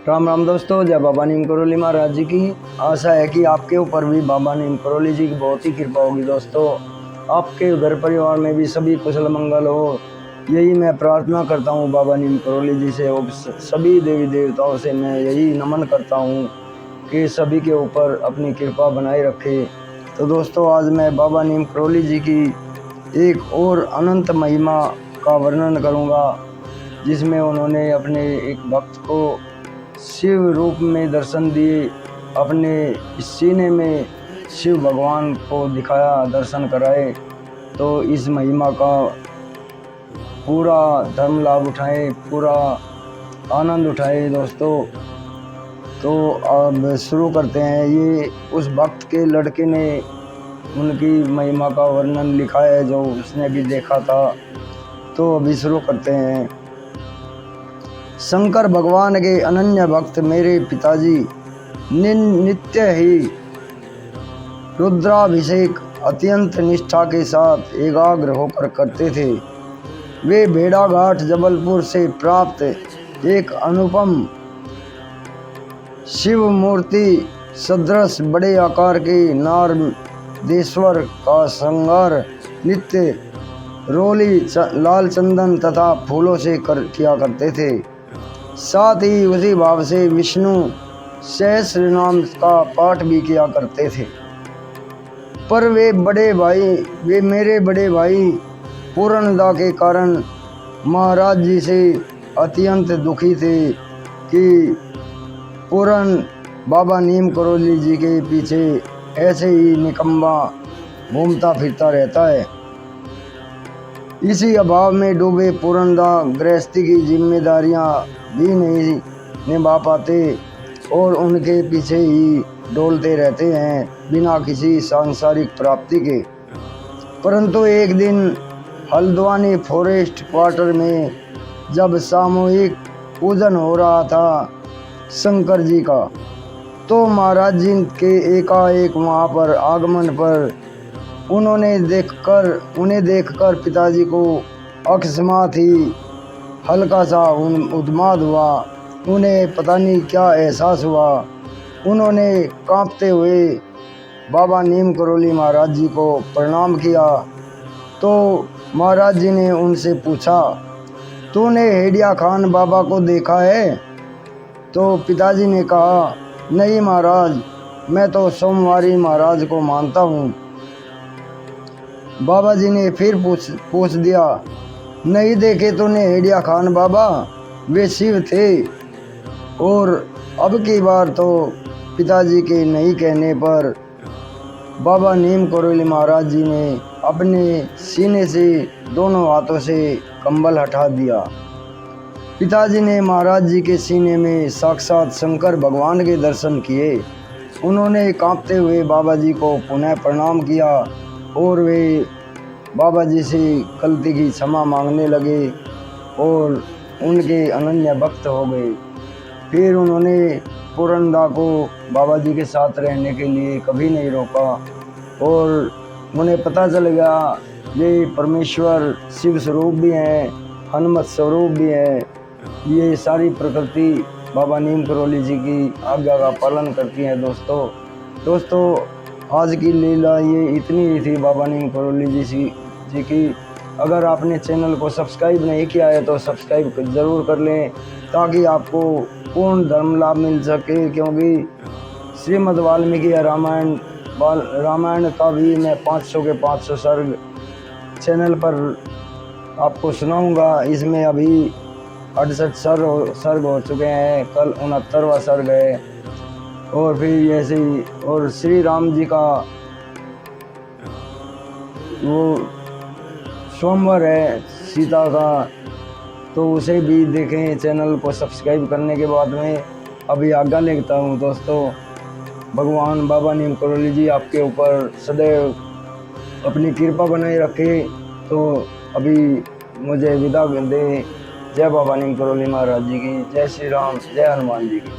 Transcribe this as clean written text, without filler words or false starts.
राम राम दोस्तों, जय बाबा नीम करोली महाराज जी की। आशा है कि आपके ऊपर भी बाबा नीम करोली जी की बहुत ही कृपा होगी। दोस्तों, आपके घर परिवार में भी सभी कुशल मंगल हो, यही मैं प्रार्थना करता हूँ बाबा नीम करोली जी से और सभी देवी देवताओं से मैं यही नमन करता हूँ कि सभी के ऊपर अपनी कृपा बनाए रखे। तो दोस्तों, आज मैं बाबा नीम करोली जी की एक और अनंत महिमा का वर्णन करूँगा, जिसमें उन्होंने अपने एक भक्त को शिव रूप में दर्शन दिए, अपने सीने में शिव भगवान को दिखाया, दर्शन कराए। तो इस महिमा का पूरा धर्म लाभ उठाए, पूरा आनंद उठाए दोस्तों। तो अब शुरू करते हैं। ये उस भक्त के लड़के ने उनकी महिमा का वर्णन लिखा है, जो उसने भी देखा था। तो अभी शुरू करते हैं। शंकर भगवान के अनन्य भक्त मेरे पिताजी नित्य ही रुद्राभिषेक अत्यंत निष्ठा के साथ एकाग्र होकर करते थे। वे भेड़ाघाट जबलपुर से प्राप्त एक अनुपम शिव मूर्ति सदृश बड़े आकार के नारदेश्वर का श्रृंगार नित्य रोली लाल चंदन तथा फूलों से किया करते थे। साथ ही उसी भाव से विष्णु सहस्र नाम का पाठ भी किया करते थे। पर वे मेरे बड़े भाई पूर्णदा के कारण महाराज जी से अत्यंत दुखी थे कि पूर्ण बाबा नीम करोली जी के पीछे ऐसे ही निकम्मा घूमता फिरता रहता है। इसी अभाव में डूबे पूर्णदा गृहस्थी की जिम्मेदारियां भी नहीं निभा पाते और उनके पीछे ही डोलते रहते हैं बिना किसी सांसारिक प्राप्ति के। परंतु एक दिन हल्द्वानी फॉरेस्ट क्वार्टर में जब सामूहिक पूजन हो रहा था शंकर जी का, तो महाराज जी के एकाएक वहाँ पर आगमन पर उन्हें देखकर पिताजी को अकस्मात ही हल्का सा उन्माद हुआ। उन्हें पता नहीं क्या एहसास हुआ। उन्होंने कांपते हुए बाबा नीम करोली महाराज जी को प्रणाम किया। तो महाराज जी ने उनसे पूछा, तूने हेडिया खान बाबा को देखा है? तो पिताजी ने कहा, नहीं महाराज, मैं तो सोमवारी महाराज को मानता हूँ। बाबा जी ने फिर पूछ दिया, नहीं देखे तूने हेडिया खान बाबा? वे शिव थे। और अब की बार तो पिताजी के नहीं कहने पर बाबा नीम करोली महाराज जी ने अपने सीने से दोनों हाथों से कंबल हटा दिया। पिताजी ने महाराज जी के सीने में साक्षात शंकर भगवान के दर्शन किए। उन्होंने कांपते हुए बाबा जी को पुनः प्रणाम किया और वे बाबा जी से गलती की क्षमा मांगने लगे और उनके अनन्य भक्त हो गए। फिर उन्होंने पूर्णदा को बाबा जी के साथ रहने के लिए कभी नहीं रोका और उन्हें पता चल गया ये परमेश्वर शिव स्वरूप भी हैं, हनुमत स्वरूप भी हैं। ये सारी प्रकृति बाबा नीम करोली जी की आज्ञा का पालन करती हैं। दोस्तों आज की लीला ये इतनी ही थी बाबा नीम करोली जी की। अगर आपने चैनल को सब्सक्राइब नहीं किया है तो सब्सक्राइब ज़रूर कर लें, ताकि आपको पूर्ण धर्म लाभ मिल सके। क्योंकि श्रीमद् वाल्मीकि रामायण का भी मैं 500 के 500 सर्ग चैनल पर आपको सुनाऊंगा। इसमें अभी 68 सर्ग हो चुके हैं, कल 69वां सर्ग है। और फिर ऐसे ही और श्री राम जी का वो सोमवार है सीता का, तो उसे भी देखें। चैनल को सब्सक्राइब करने के बाद में अभी आज्ञा लेता हूँ। दोस्तों, भगवान बाबा नीम करोली जी आपके ऊपर सदैव अपनी कृपा बनाए रखे। तो अभी मुझे विदा दें। जय बाबा नीम करोली महाराज जी की, जय श्री राम, जय हनुमान जी की।